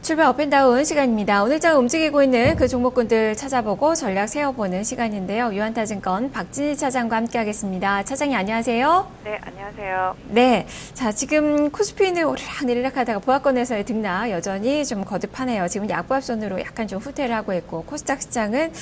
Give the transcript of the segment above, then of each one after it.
출발 업앤다운 시간입니다. 오늘 장 움직이고 있는 그 종목군들 찾아보고 전략 세워보는 시간인데요. 유한타증권 박진희 차장과 함께하겠습니다. 차장님 안녕하세요. 네, 안녕하세요. 네, 자 지금 코스피는 오르락내리락 하다가 보합권에서의 등락 여전히 좀 거듭하네요. 지금 약보합선으로 약간 좀 후퇴를 하고 있고 코스닥 시장은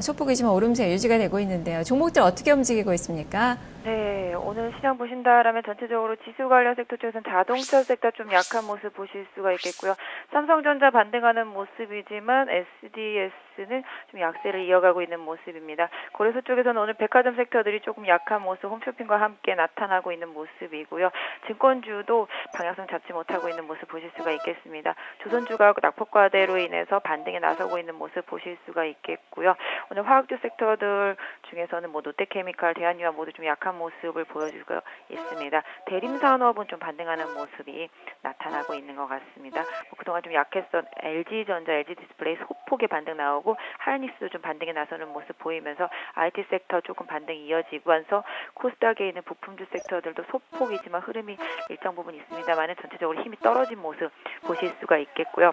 소폭이지만 오름세 유지가 되고 있는데요. 종목들 어떻게 움직이고 있습니까? 네, 오늘 시장 보신다라면 전체적으로 지수 관련 섹터 쪽에서는 자동차 섹터 좀 약한 모습 보실 수가 있겠고요. 삼성전자 반등하는 모습이지만 SDS는 좀 약세를 이어가고 있는 모습입니다. 거래소 쪽에서는 오늘 백화점 섹터들이 조금 약한 모습 홈쇼핑과 함께 나타나고 있는 모습이고요. 증권주도 방향성 잡지 못하고 있는 모습 보실 수가 있겠습니다. 조선주가 낙폭과대로 인해서 반등에 나서고 있는 모습 보실 수가 있겠고요. 오늘 화학주 섹터들 중에서는 뭐 롯데케미칼, 대한유화 모두 좀 약한 모습을 보여주고 있습니다. 대림산업은 좀 반등하는 모습이 나타나고 있는 것 같습니다. 그동안 좀 약했던 LG전자, LG디스플레이 소폭의 반등 나오고 하이닉스도 좀 반등에 나서는 모습 보이면서 IT 섹터 조금 반등이 이어지면서 코스닥에 있는 부품주 섹터들도 소폭이지만 흐름이 일정 부분 있습니다만 전체적으로 힘이 떨어진 모습 보실 수가 있겠고요.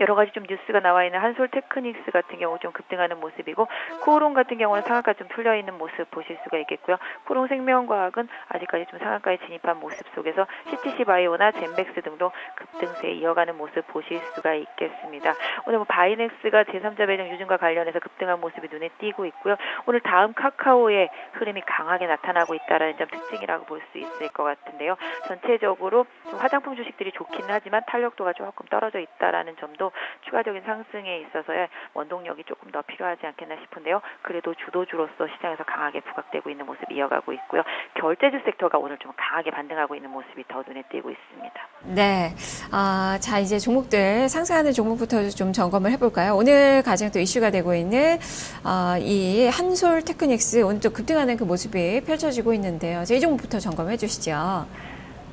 여러 가지 좀 뉴스가 나와 있는 한솔테크닉스 같은 경우 좀 급등하는 모습이고 코오롱 같은 경우는 상한가 좀 풀려 있는 모습 보실 수가 있겠고요. 코오롱 생명과학은 아직까지 좀 상한가에 진입한 모습 속에서 CTC 바이오나 젠백스 등도 급등세에 이어가는 모습 보실 수가 있겠습니다. 오늘 바이넥스가 제3자 배당 유증과 관련해서 급등한 모습이 눈에 띄고 있고요. 오늘 다음 카카오의 흐름이 강하게 나타나고 있다는 점 특징이라고 볼 수 있을 것 같은데요. 전체적으로 좀 화장품 주식들이 좋기는 하지만 탄력도가 조금 떨어져 있다라는 점도 추가적인 상승에 있어서의 원동력이 조금 더 필요하지 않겠나 싶은데요. 그래도 주도주로서 시장에서 강하게 부각되고 있는 모습 이어가고 있고요. 결제주 섹터가 오늘 좀 강하게 반등하고 있는 모습이 더 눈에 띄고 있습니다. 네, 자 이제 종목들 상승하는 종목부터 좀 점검을 해볼까요? 오늘 가장 또 이슈가 되고 있는 이 한솔테크닉스 오늘 또 급등하는 그 모습이 펼쳐지고 있는데요. 이 종목부터 점검해 주시죠.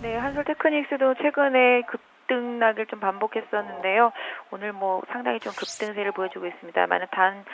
네, 한솔테크닉스도 최근에 급등락을 좀 반복했었는데요. 오늘 뭐 상당히 좀 급등세를 보여주고 있습니다만 단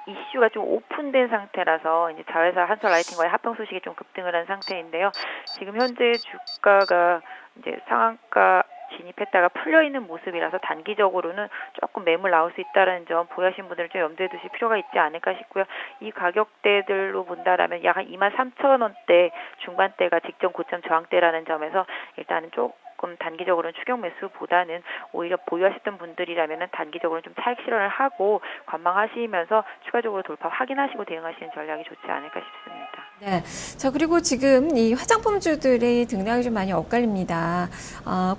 이슈가 좀 오픈된 상태라서 이제 자회사 한솔라이팅과의 합병 소식이 좀 급등을 한 상태인데요. 지금 현재 주가가 이제 상한가 진입했다가 풀려있는 모습이라서 단기적으로는 조금 매물 나올 수 있다는 점 보유하신 분들은 좀 염두에 두실 필요가 있지 않을까 싶고요. 이 가격대들로 본다라면 약 한 23,000원대 중반대가 직전 고점 저항대라는 점에서 일단은 조금 단기적으로는 추격 매수보다는 오히려 보유하셨던 분들이라면 단기적으로 좀 차익 실현을 하고 관망하시면서 추가적으로 돌파 확인하시고 대응하시는 전략이 좋지 않을까 싶습니다. 네. 자, 그리고 지금 이 화장품주들의 등락이 좀 많이 엇갈립니다.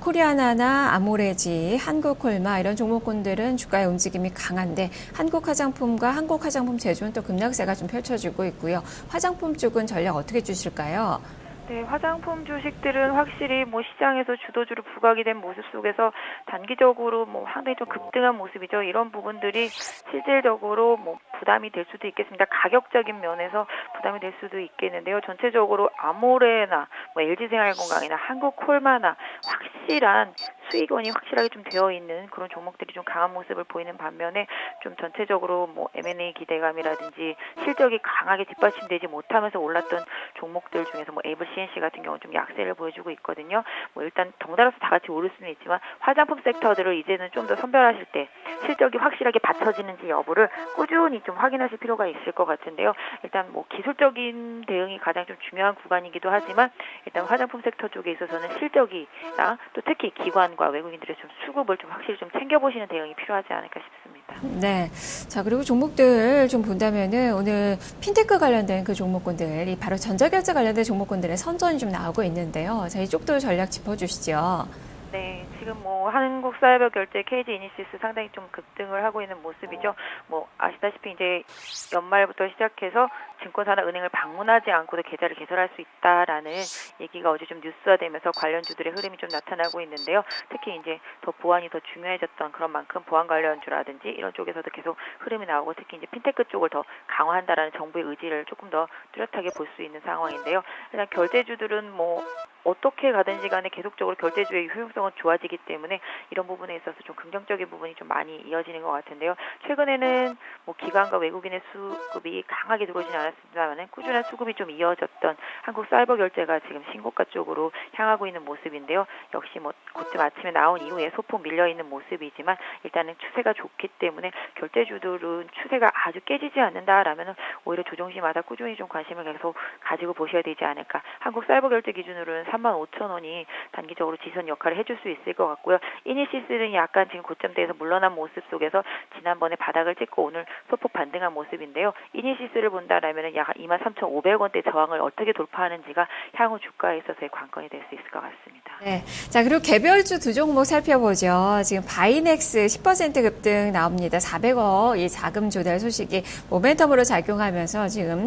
코리아나나 아모레지, 한국콜마 이런 종목군들은 주가의 움직임이 강한데 한국화장품과 한국화장품 제조는 또 급락세가 좀 펼쳐지고 있고요. 화장품 쪽은 전략 어떻게 주실까요? 네, 화장품 주식들은 확실히 뭐 시장에서 주도주로 부각이 된 모습 속에서 단기적으로 뭐 상당히 좀 급등한 모습이죠. 이런 부분들이 실질적으로 뭐 부담이 될 수도 있겠습니다. 가격적인 면에서 부담이 될 수도 있겠는데요. 전체적으로 아모레나 뭐 LG생활건강이나 한국콜마나 확실한 수익원이 확실하게 좀 되어 있는 그런 종목들이 좀 강한 모습을 보이는 반면에 좀 전체적으로 뭐 M&A 기대감이라든지 실적이 강하게 뒷받침되지 못하면서 올랐던 종목들 중에서 뭐 에이블 CNC 같은 경우는 좀 약세를 보여주고 있거든요. 뭐 일단 덩달아서 다 같이 오를 수는 있지만 화장품 섹터들을 이제는 좀 더 선별하실 때 실적이 확실하게 받쳐지는지 여부를 꾸준히 좀 확인하실 필요가 있을 것 같은데요. 일단 뭐 기술적인 대응이 가장 좀 중요한 구간이기도 하지만 일단 화장품 섹터 쪽에 있어서는 실적이랑 또 특히 기관과 외국인들의 좀 수급을 좀 확실히 좀 챙겨보시는 대응이 필요하지 않을까 싶습니다. 네. 자, 그리고 종목들 좀 본다면은 오늘 핀테크 관련된 그 종목군들, 바로 전자결제 관련된 종목군들의 선전이 좀 나오고 있는데요. 자, 이쪽도 전략 짚어주시죠. 네, 지금 뭐 한국사회별결제 KG 이니시스 상당히 좀 급등을 하고 있는 모습이죠. 뭐 아시다시피 이제 연말부터 시작해서 증권사나 은행을 방문하지 않고도 계좌를 개설할 수 있다라는 얘기가 어제 좀 뉴스화되면서 관련주들의 흐름이 좀 나타나고 있는데요. 특히 이제 더 보안이 더 중요해졌던 그런 만큼 보안 관련주라든지 이런 쪽에서도 계속 흐름이 나오고 특히 이제 핀테크 쪽을 더 강화한다라는 정부의 의지를 조금 더 뚜렷하게 볼 수 있는 상황인데요. 일단 결제주들은 뭐 어떻게 가든지 간에 계속적으로 결제주의 효용성은 좋아지기 때문에 이런 부분에 있어서 좀 긍정적인 부분이 좀 많이 이어지는 것 같은데요. 최근에는 뭐 기관과 외국인의 수급이 강하게 들어오지는 않았습니다만 꾸준한 수급이 좀 이어졌던 한국 사이버 결제가 지금 신고가 쪽으로 향하고 있는 모습인데요. 역시 뭐 그때 아침에 나온 이후에 소폭 밀려 있는 모습이지만 일단은 추세가 좋기 때문에 결제주들은 추세가 아주 깨지지 않는다라면은 오히려 조정시마다 꾸준히 좀 관심을 계속 가지고 보셔야 되지 않을까. 한국 사이버 결제 기준으로는 35,000원이 단기적으로 지선 역할을 해줄 수 있을 것 같고요. 이니시스는 약간 지금 고점대에서 물러난 모습 속에서 지난번에 바닥을 찍고 오늘 소폭 반등한 모습인데요. 이니시스를 본다라면 약 23,500원대 저항을 어떻게 돌파하는지가 향후 주가에 있어서의 관건이 될 수 있을 것 같습니다. 네. 자, 그리고 개별주 두 종목 살펴보죠. 지금 바이넥스 10% 급등 나옵니다. 400억 이 자금 조달 소식이 모멘텀으로 작용하면서 지금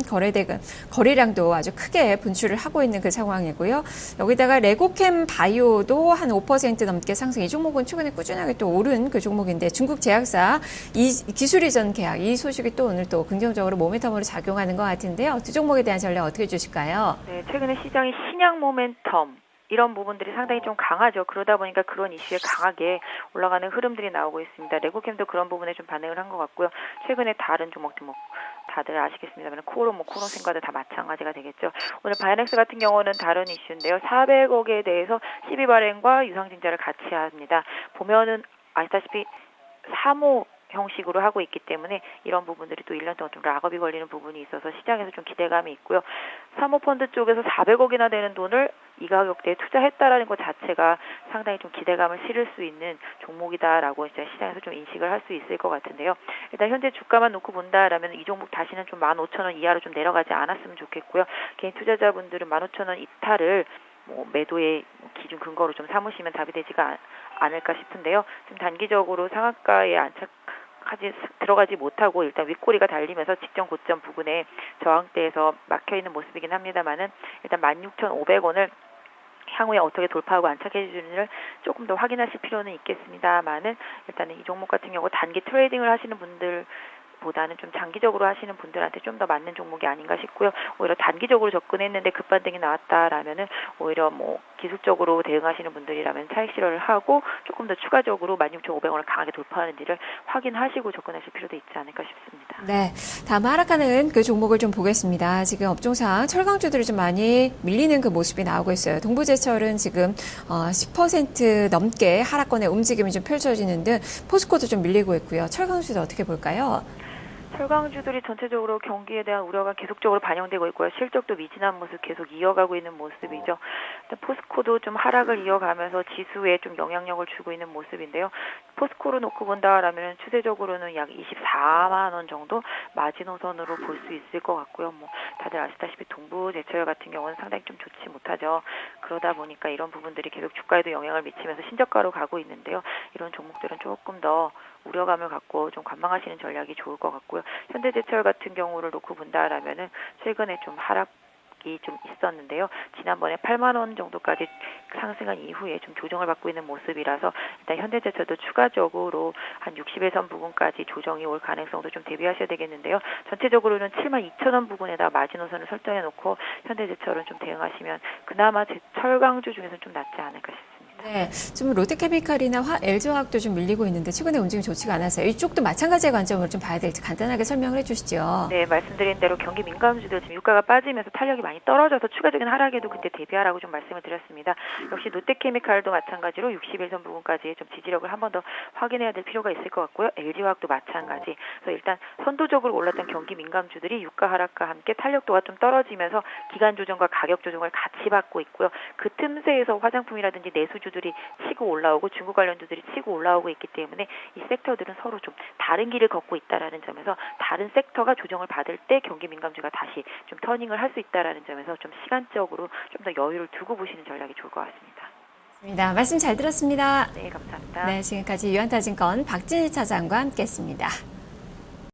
거래량도 아주 크게 분출을 하고 있는 그 상황이고요. 여기다가 레고캠 바이오도 한 5% 넘게 상승. 이 종목은 최근에 꾸준하게 또 오른 그 종목인데 중국 제약사 이 기술 이전 계약 이 소식이 또 오늘 또 긍정적으로 모멘텀으로 작용하는 것 같은데요. 두 종목에 대한 전략 어떻게 주실까요? 네, 최근에 시장이 신약 모멘텀 이런 부분들이 상당히 좀 강하죠. 그러다 보니까 그런 이슈에 강하게 올라가는 흐름들이 나오고 있습니다. 레고캠도 그런 부분에 좀 반응을 한 것 같고요. 최근에 다른 종목들 뭐 다들 아시겠습니다만 코론생과도 다 마찬가지가 되겠죠. 오늘 바이넥스 같은 경우는 다른 이슈인데요. 400억에 대해서 12발행과 유상증자를 같이 합니다. 보면은 아시다시피 3호 형식으로 하고 있기 때문에 이런 부분들이 또 1년 동안 좀 락업이 걸리는 부분이 있어서 시장에서 좀 기대감이 있고요. 사모펀드 쪽에서 400억이나 되는 돈을 이 가격대에 투자했다라는 것 자체가 상당히 좀 기대감을 실을 수 있는 종목이다라고 이제 시장에서 좀 인식을 할 수 있을 것 같은데요. 일단 현재 주가만 놓고 본다라면 이 종목 다시는 좀 15,000원 이하로 좀 내려가지 않았으면 좋겠고요. 개인 투자자분들은 15,000원 이탈을 뭐 매도의 기준 근거로 좀 삼으시면 답이 되지가 않을까 싶은데요. 좀 단기적으로 상한가에 들어가지 못하고 일단 윗꼬리가 달리면서 직전 고점 부근에 저항대에서 막혀있는 모습이긴 합니다만은 일단 16,500원을 향후에 어떻게 돌파하고 안착해 주는지를 조금 더 확인하실 필요는 있겠습니다만은 일단은 이 종목 같은 경우 단기 트레이딩을 하시는 분들 보다는 좀 장기적으로 하시는 분들한테 좀 더 맞는 종목이 아닌가 싶고요. 오히려 단기적으로 접근했는데 급반등이 나왔다라면은 오히려 뭐 기술적으로 대응하시는 분들이라면 차익 실현을 하고 조금 더 추가적으로 16,500원을 강하게 돌파하는지를 확인하시고 접근하실 필요도 있지 않을까 싶습니다. 네, 다음 하락하는 그 종목을 좀 보겠습니다. 지금 업종상 철강주들이 좀 많이 밀리는 그 모습이 나오고 있어요. 동부제철은 지금 10% 넘게 하락권의 움직임이 좀 펼쳐지는 등 포스코도 좀 밀리고 있고요. 철강주도 어떻게 볼까요? 철강주들이 전체적으로 경기에 대한 우려가 계속적으로 반영되고 있고요. 실적도 미진한 모습 계속 이어가고 있는 모습이죠. 포스코도 좀 하락을 이어가면서 지수에 좀 영향력을 주고 있는 모습인데요. 포스코로 놓고 본다라면 추세적으로는 약 24만 원 정도 마지노선으로 볼 수 있을 것 같고요. 뭐 다들 아시다시피 동부제철 같은 경우는 상당히 좀 좋지 못하죠. 그러다 보니까 이런 부분들이 계속 주가에도 영향을 미치면서 신저가로 가고 있는데요. 이런 종목들은 조금 더 우려감을 갖고 좀 관망하시는 전략이 좋을 것 같고요. 현대제철 같은 경우를 놓고 본다라면은 최근에 좀 하락이 좀 있었는데요. 지난번에 8만 원 정도까지 상승한 이후에 좀 조정을 받고 있는 모습이라서 일단 현대제철도 추가적으로 한 60일선 부분까지 조정이 올 가능성도 좀 대비하셔야 되겠는데요. 전체적으로는 72,000원 부근에다 마지노선을 설정해 놓고 현대제철은 좀 대응하시면 그나마 철강주 중에서는 좀 낫지 않을까 싶습니다. 네, 지금 롯데케미칼이나 LG화학도 좀 밀리고 있는데 최근에 움직임이 좋지가 않아서요. 이쪽도 마찬가지의 관점으로 좀 봐야 될지 간단하게 설명을 해주시죠. 네, 말씀드린 대로 경기 민감주들 지금 유가가 빠지면서 탄력이 많이 떨어져서 추가적인 하락에도 그때 대비하라고 좀 말씀을 드렸습니다. 역시 롯데케미칼도 마찬가지로 61선 부분까지 좀 지지력을 한 번 더 확인해야 될 필요가 있을 것 같고요. LG화학도 마찬가지. 그래서 일단 선도적으로 올랐던 경기 민감주들이 유가 하락과 함께 탄력도가 좀 떨어지면서 기간 조정과 가격 조정을 같이 받고 있고요. 그 틈새에서 화장품이라든지 내수주들이 치고 올라오고 중국 관련주들이 치고 올라오고 있기 때문에 이 섹터들은 서로 좀 다른 길을 걷고 있다라는 점에서 다른 섹터가 조정을 받을 때 경기 민감주가 다시 좀 터닝을 할 수 있다라는 점에서 좀 시간적으로 좀 더 여유를 두고 보시는 전략이 좋을 것 같습니다. 말씀 잘 들었습니다. 네, 감사합니다. 네, 지금까지 유한타증권 박진희 차장과 함께했습니다.